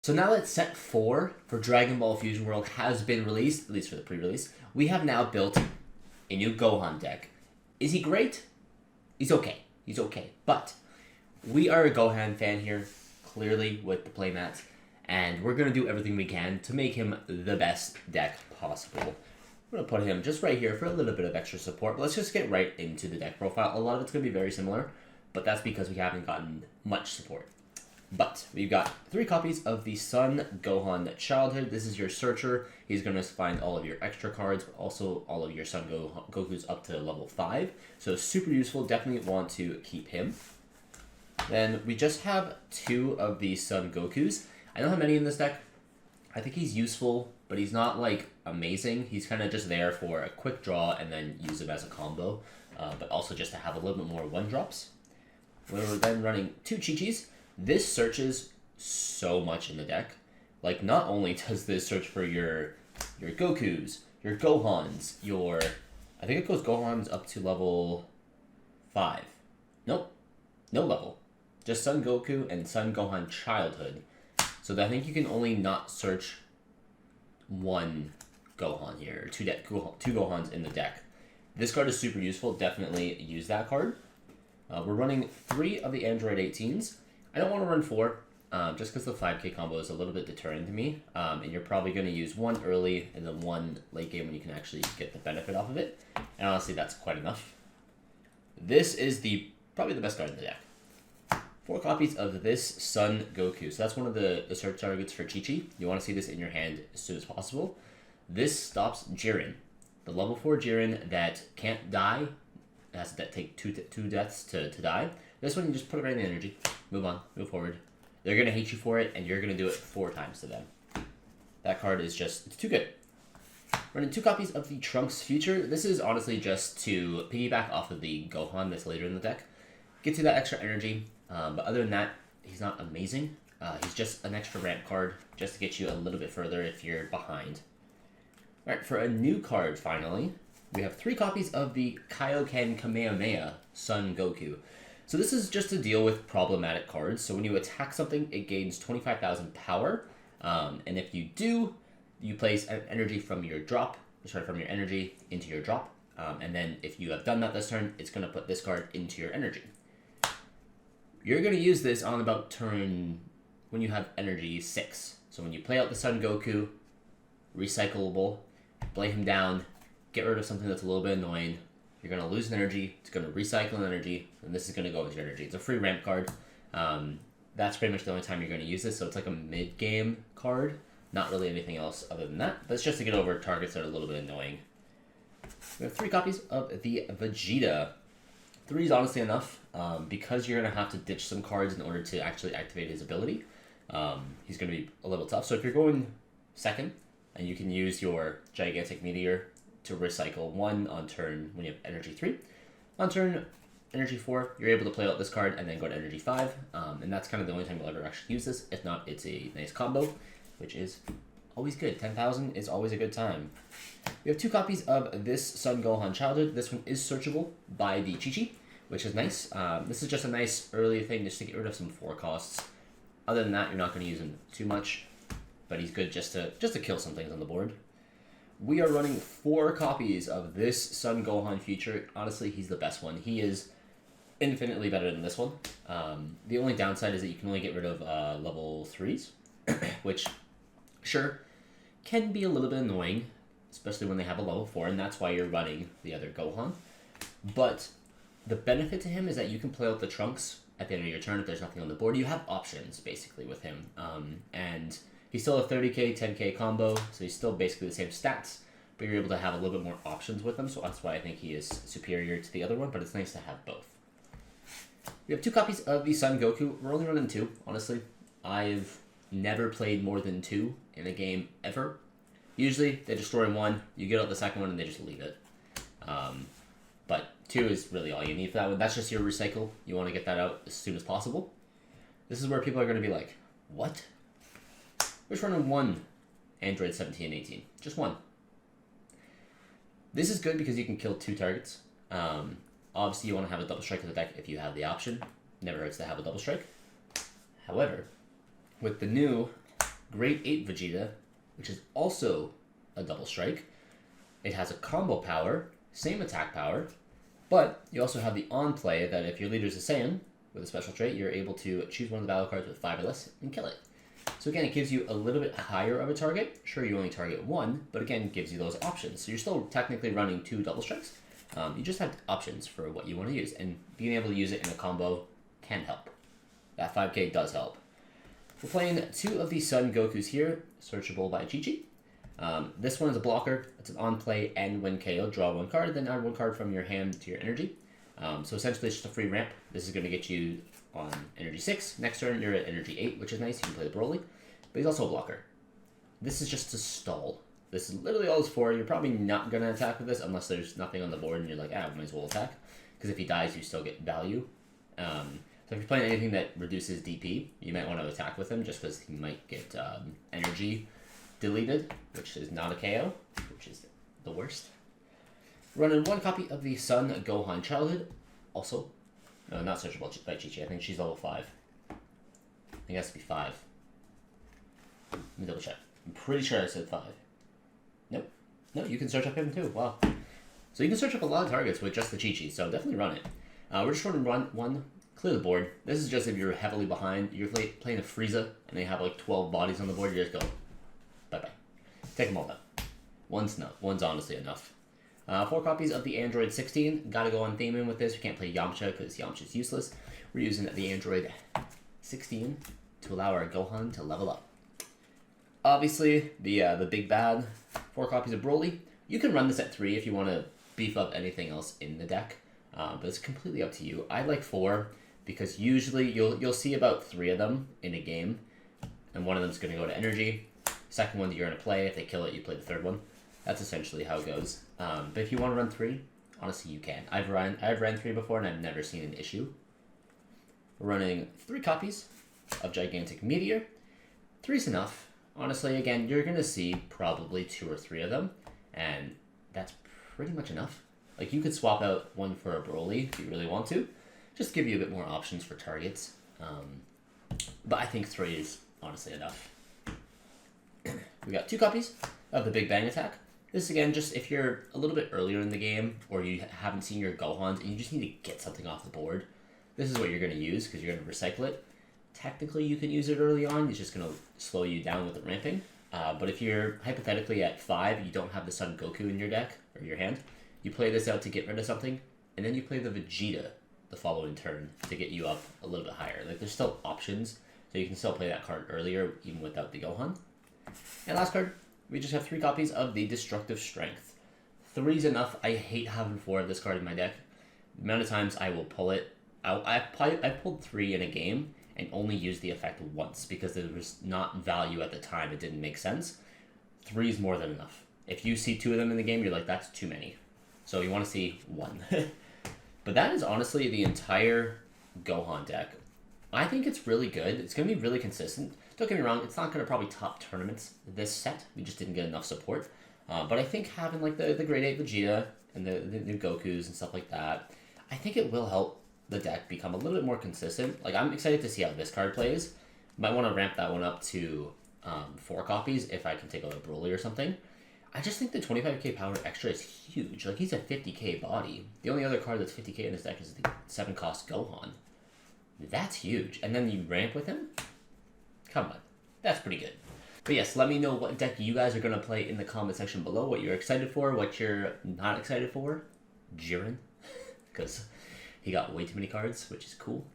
So now that set 4 for Dragon Ball Fusion World has been released, at least for the pre-release, we have now built a new Gohan deck. Is he great? He's okay. He's okay. But we are a Gohan fan here, clearly, with the playmats, and we're going to do everything we can to make him the best deck possible. We're going to put him just right here for a little bit of extra support, but let's just get right into the deck profile. A lot of it's going to be very similar, but that's because we haven't gotten much support. But we've got 3 copies of the Sun Gohan Childhood. This is your searcher. He's going to find all of your extra cards, but also all of your Sun Goku's up to level 5. So super useful. Definitely want to keep him. Then we just have 2 of the Sun Gokus. I don't have many in this deck. I think he's useful, but he's not like amazing. He's kind of just there for a quick draw and then use him as a combo, but also just to have a little bit more 1-drops. We're then running 2 Chi-Chis. This searches so much in the deck. Like, not only does this search for your Gokus, your Gohans, I think it goes Gohans up to level 5. Nope. No level. Just Sun Goku and Sun Gohan Childhood. So I think you can only not search 1 Gohan here, or 2 Gohans in the deck. This card is super useful. Definitely use that card. We're running 3 of the Android 18s. I don't want to run 4, just because the 5k combo is a little bit deterring to me, and you're probably going to use 1 early and then 1 late game when you can actually get the benefit off of it, and honestly that's quite enough. This is probably the best card in the deck. 4 copies of this Sun Goku, so that's one of the search targets for Chi-Chi. You want to see this in your hand as soon as possible. This stops Jiren, the level 4 Jiren that can't die, has to take 2 deaths to die. This one, you just put it right in the energy. Move on. Move forward. They're going to hate you for it, and you're going to do it 4 times to them. That card is just, it's too good. Running 2 copies of the Trunks Future. This is honestly just to piggyback off of the Gohan that's later in the deck. Get you that extra energy, but other than that, he's not amazing. He's just an extra ramp card, just to get you a little bit further if you're behind. Alright, for a new card, finally, we have 3 copies of the Kaioken Kamehameha Sun Goku. So this is just to deal with problematic cards. So when you attack something, it gains 25,000 power. And if you do, you place energy from your energy into your drop. And then if you have done that this turn, it's going to put this card into your energy. You're going to use this on about turn when you have energy 6. So when you play out the Sun Goku, recyclable, play him down, get rid of something that's a little bit annoying. You're going to lose energy, it's going to recycle energy, and this is going to go into your energy. It's a free ramp card. That's pretty much the only time you're going to use this, so it's like a mid-game card. Not really anything else other than that, but it's just to get over targets that are a little bit annoying. We have 3 copies of the Vegeta. 3 is honestly enough, because you're going to have to ditch some cards in order to actually activate his ability. He's going to be a little tough. So if you're going second, and you can use your Gigantic Meteor to recycle 1 on turn when you have energy 3. On turn energy 4, you're able to play out this card and then go to energy 5, and that's kind of the only time you'll ever actually use this. If not, it's a nice combo, which is always good. 10,000 is always a good time. We have 2 copies of this Sun Gohan Childhood. This one is searchable by the Chi-Chi, which is nice. This is just a nice early thing just to get rid of some 4 costs. Other than that, you're not going to use him too much, but he's good just to kill some things on the board. We are running 4 copies of this Sun Gohan Future. Honestly, he's the best one. He is infinitely better than this one. The only downside is that you can only get rid of level 3s, which, sure, can be a little bit annoying, especially when they have a level 4, and that's why you're running the other Gohan. But the benefit to him is that you can play out the Trunks at the end of your turn if there's nothing on the board. You have options, basically, with him. And he's still a 30k, 10k combo, so he's still basically the same stats, but you're able to have a little bit more options with him, so that's why I think he is superior to the other one, but it's nice to have both. We have 2 copies of the Sun Goku. We're only running 2, honestly. I've never played more than 2 in a game ever. Usually, they destroy 1, you get out the second one, and they just leave it. But 2 is really all you need for that one. That's just your recycle. You want to get that out as soon as possible. This is where people are going to be like, what? We're just running 1 Android 17 and 18. Just 1. This is good because you can kill 2 targets. Obviously, you want to have a double strike in the deck if you have the option. Never hurts to have a double strike. However, with the new Grade 8 Vegeta, which is also a double strike. It has a combo power, same attack power, but you also have the on play that if your leader is a Saiyan with a special trait, you're able to choose one of the battle cards with 5 or less and kill it. So again, it gives you a little bit higher of a target. Sure, you only target 1, but again, it gives you those options. So you're still technically running 2 double strikes. You just have options for what you want to use, and being able to use it in a combo can help. That 5k does help. We're playing 2 of the Sun Gokus here, searchable by Chi-Chi. This one is a blocker. It's an on-play and when KO, draw 1 card, then add 1 card from your hand to your energy. So essentially it's just a free ramp. This is going to get you on energy 6. Next turn you're at energy 8, which is nice. You can play the Broly. But he's also a blocker. This is just to stall. This is literally all it's for. You're probably not going to attack with this unless there's nothing on the board and you're like, might as well attack. Because if he dies, you still get value. So if you're playing anything that reduces DP, you might want to attack with him just because he might get energy deleted, which is not a KO, which is the worst. Running 1 copy of the Sun Gohan Childhood. Also, no, not searchable by Chi-Chi. I think she's level 5. I think it has to be 5. Let me double check. I'm pretty sure I said 5. Nope. No, you can search up him too. Wow. So you can search up a lot of targets with just the Chi-Chi, so definitely run it. We're just running 1, clear the board. This is just if you're heavily behind. You're playing a Frieza, and they have like 12 bodies on the board. You just go, bye-bye. Take them all down. One's honestly enough. 4 copies of the Android 16. Gotta go on theming with this. We can't play Yamcha because Yamcha's useless. We're using the Android 16 to allow our Gohan to level up. Obviously, the big bad. 4 copies of Broly. You can run this at 3 if you want to beef up anything else in the deck, but it's completely up to you. I like 4 because usually you'll see about 3 of them in a game, and one of them's going to go to energy. Second one that you're going to play, if they kill it, you play the third one. That's essentially how it goes. But if you want to run 3, honestly, you can. I've ran 3 before, and I've never seen an issue. We're running 3 copies of Gigantic Meteor. 3's enough. Honestly, again, you're going to see probably 2 or 3 of them, and that's pretty much enough. Like, you could swap out 1 for a Broly if you really want to. Just give you a bit more options for targets. But I think 3 is honestly enough. We got 2 copies of the Big Bang Attack. This, again, just if you're a little bit earlier in the game, or you haven't seen your Gohans, and you just need to get something off the board, this is what you're going to use, because you're going to recycle it. Technically, you can use it early on. It's just going to slow you down with the ramping. But if you're hypothetically at 5, you don't have the Son Goku in your deck, or your hand, you play this out to get rid of something, and then you play the Vegeta the following turn to get you up a little bit higher. Like, there's still options, so you can still play that card earlier, even without the Gohan. And last card, we just have 3 copies of the Destructive Strength. 3's enough. I hate having 4 of this card in my deck. The amount of times I will pull it out. I pulled 3 in a game and only used the effect once because there was not value at the time. It didn't make sense. 3's more than enough. If you see 2 of them in the game, you're like, that's too many. So you want to see 1. But that is honestly the entire Gohan deck. I think it's really good. It's going to be really consistent. Don't get me wrong, it's not going to probably top tournaments this set. We just didn't get enough support. But I think having like the Grade 8 Vegeta and the new Gokus and stuff like that, I think it will help the deck become a little bit more consistent. Like, I'm excited to see how this card plays. Might want to ramp that one up to 4 copies if I can take a Broly or something. I just think the 25k power extra is huge. Like, he's a 50k body. The only other card that's 50k in this deck is the 7 cost Gohan. That's huge. And then you ramp with him? Come on. That's pretty good. But yes, let me know what deck you guys are going to play in the comment section below. What you're excited for, what you're not excited for. Jiren. Because he got way too many cards, which is cool.